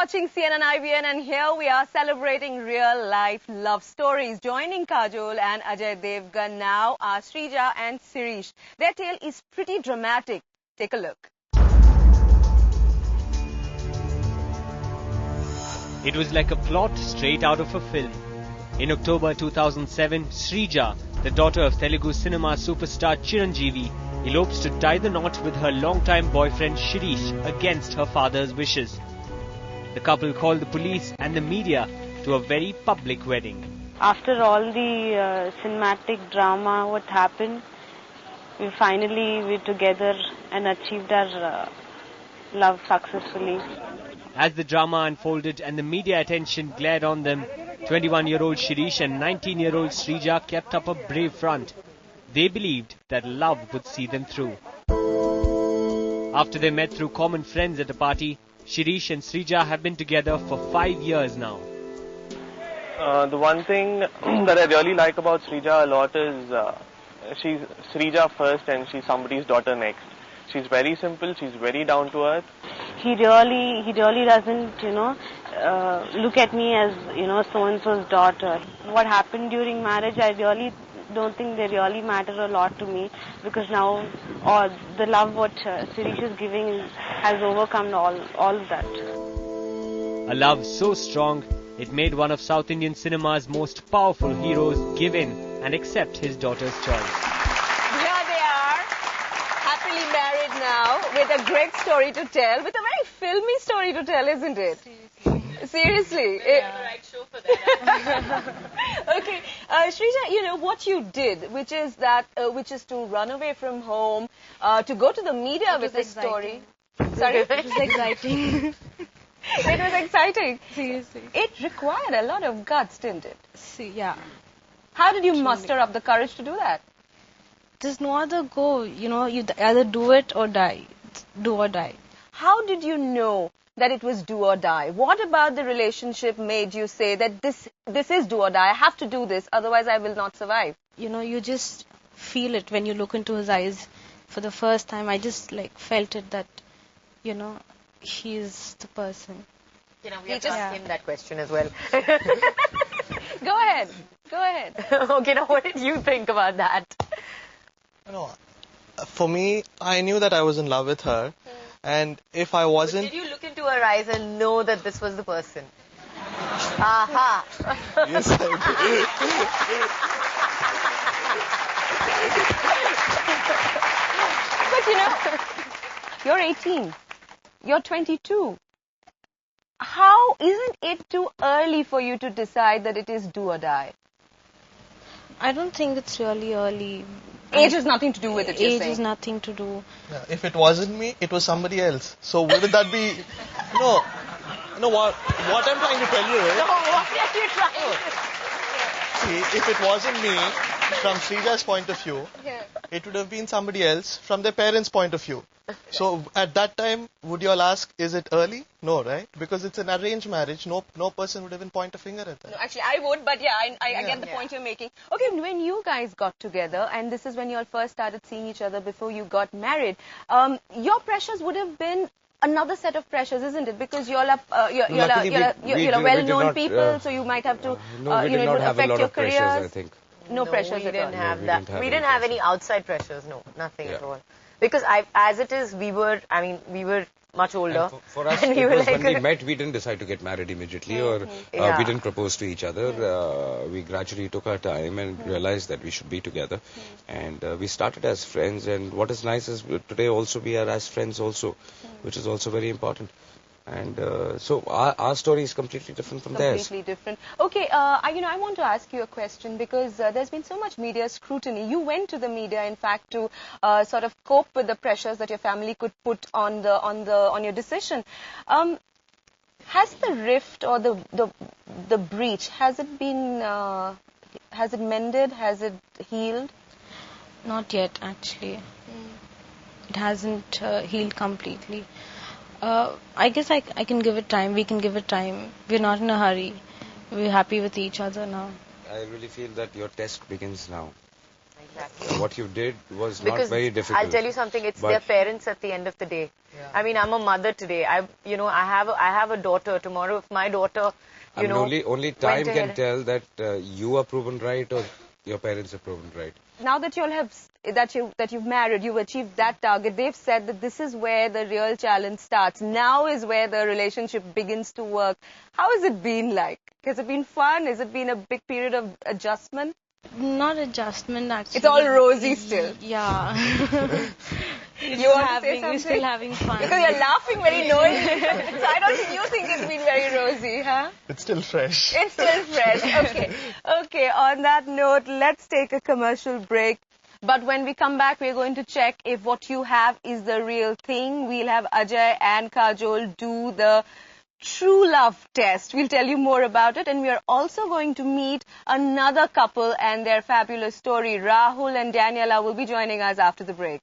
watching CNN IBN, and here we are celebrating real-life love stories. Joining Kajol and Ajay Devgan now are Srija and Sirish. Their tale is pretty dramatic. Take a look. It was like a plot straight out of a film. In October 2007, Srija, the daughter of Telugu cinema superstar Chiranjeevi, elopes to tie the knot with her longtime boyfriend Shirish against her father's wishes. The couple called the police and the media to a very public wedding. After all the cinematic drama, what happened, we finally were together and achieved our love successfully. As the drama unfolded and the media attention glared on them, 21-year-old Shirish and 19-year-old Srija kept up a brave front. They believed that love would see them through. After they met through common friends at a party, Shirish and Srija have been together for 5 years now. The one thing that I really like about Srija a lot is she's Srija first and she's somebody's daughter next. She's very simple, she's very down to earth. He really doesn't, look at me as, so-and-so's daughter. What happened during marriage, I really don't think they really matter a lot to me, because now the love what Sirish is giving has overcome all of that. A love so strong, it made one of South Indian cinema's most powerful heroes give in and accept his daughter's choice. Here they are, happily married now, with a great story to tell, with a very filmy story to tell, isn't it? Seriously. Yeah. The right show for that. Okay, Srija, what you did, which is to run away from home, to go to the media with this story. Sorry? It was exciting. It was exciting. Seriously. It required a lot of guts, didn't it? Yeah. How did you muster up the courage to do that? There's no other go. You either do it or die. Do or die. How did you know that it was do or die? What about the relationship made you say that this is do or die? I have to do this, otherwise I will not survive. You just feel it when you look into his eyes. For the first time, I just felt it that, he's the person. We have to ask him that question as well. Go ahead. Okay, now what did you think about that? For me, I knew that I was in love with her. And if I wasn't... Did you look into her eyes and know that this was the person? Aha! Yes, But you're 18. You're 22. How isn't it too early for you to decide that it is do or die? I don't think it's really early. Age has nothing to do with it, you're saying. Age has nothing to do. Yeah, if it wasn't me, it was somebody else. So wouldn't that be... No, what I'm trying to tell you is... No, what are you trying to... See, if it wasn't me, from Srija's point of view, it would have been somebody else from their parents' point of view. So at that time, would you all ask, is it early? No, right? Because it's an arranged marriage. No person would even point a finger at that. No, actually, I would, but I get the point you're making. Okay, when you guys got together, and this is when you all first started seeing each other before you got married, your pressures would have been another set of pressures, isn't it? Because you're well-known people, so you might have to, it would affect your careers. I think. No pressures at all. We didn't have any outside pressures. No, nothing at all. Because as it is, we were much older. For us, and when we met, we didn't decide to get married immediately, or we didn't propose to each other. We gradually took our time and realized that we should be together. And we started as friends. And what is nice is today also we are as friends also, which is also very important. And so our story is completely different from theirs. Completely different. Okay, I want to ask you a question, because there's been so much media scrutiny. You went to the media, in fact, to sort of cope with the pressures that your family could put on your decision. Has the rift or the breach, has it mended? Has it healed? Not yet, actually. It hasn't healed completely. I guess I can give it time. We can give it time. We're not in a hurry. We're happy with each other now. I really feel that your test begins now. Exactly. What you did was Because not very difficult. I'll tell you something, it's But- their parents at the end of the day. Yeah. I mean, I'm a mother today. I have a daughter. Tomorrow, if my daughter, only time went can ahead- tell that you are proven right or your parents are proven right. Now that you all have that you've married, you've achieved that target. They've said that this is where the real challenge starts. Now is where the relationship begins to work. How has it been like? Has it been fun? Has it been a big period of adjustment? Not adjustment, actually. It's all rosy still. Yeah. You want to say We're something? still having fun. Because you're laughing very noisily. So I don't think you think it's been very rosy, huh? It's still fresh. It's still fresh. Okay. Okay, on that note, let's take a commercial break. But when we come back, we're going to check if what you have is the real thing. We'll have Ajay and Kajol do the true love test. We'll tell you more about it. And we are also going to meet another couple and their fabulous story. Rahul and Daniela will be joining us after the break.